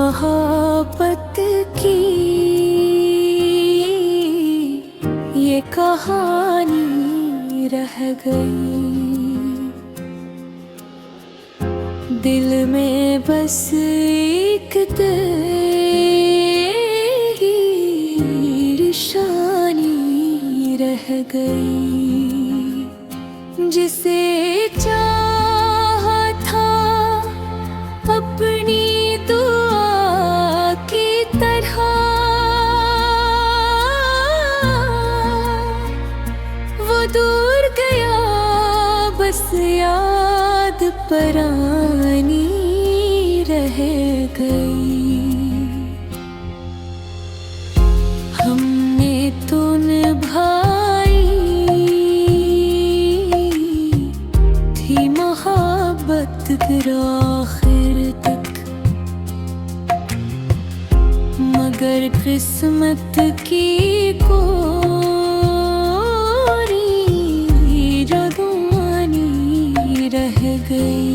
मोहब्बत की ये कहानी रह गई, दिल में बस एक तेरी निशानी रह गई। जिसे चाहा था अपनी दुआ की तरह, वो दूर गया बस याद पुरानी रह गई। हमने तो निभाई थी मोहब्बत आखिर तक, मगर किस्मत की कोरी जुदानी रह गई।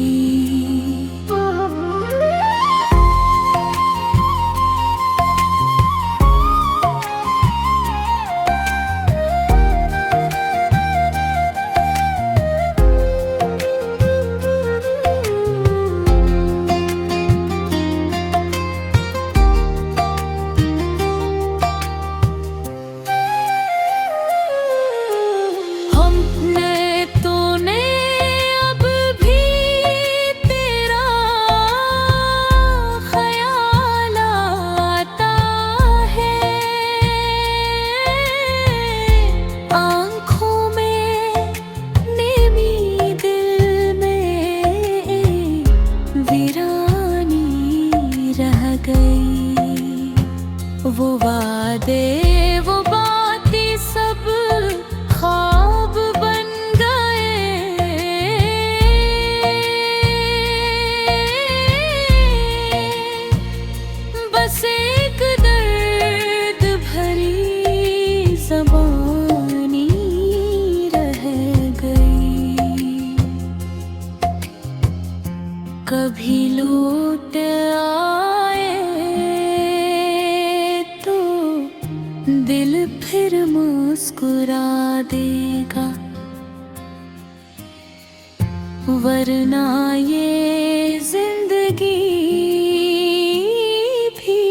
वो वादे वो बातें सब ख्वाब बन गए, बस एक दर्द भरी ज़बानी रह गई। कभी लौट दिल फिर मुस्कुरा देगा, वरना ये जिंदगी भी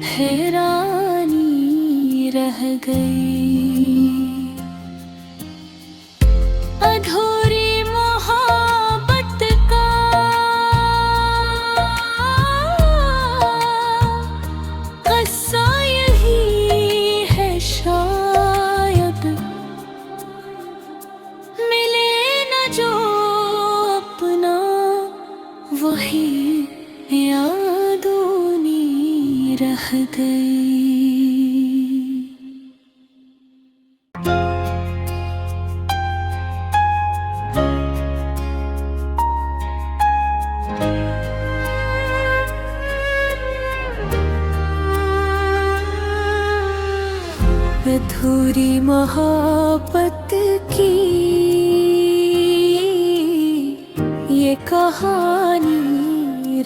हैरानी रह गई। अधूरी मोहब्बत का किस्सा शायद मिले न जो अपना, वही यादों रह गई। अधूरी मोहब्बत की ये कहानी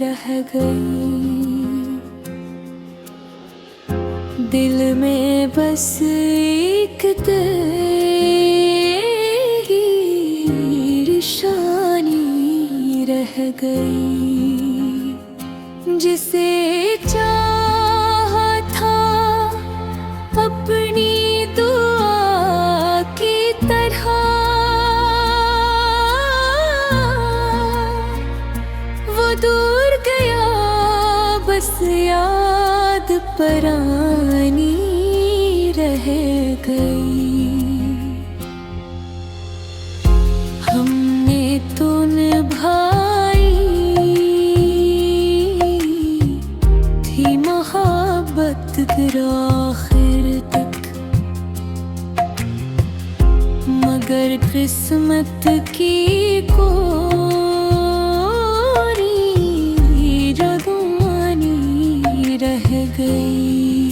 रह गई, दिल में बस एक तेरी निशानी रह गई। जिसे चाहा था अपनी दुआ की तरह, वो दूर गया बस याद पुरानी रह गई। हमने तो निभाई थी मोहब्बत आखिर तक, मगर किस्मत की कोरी जुदानी रह गई।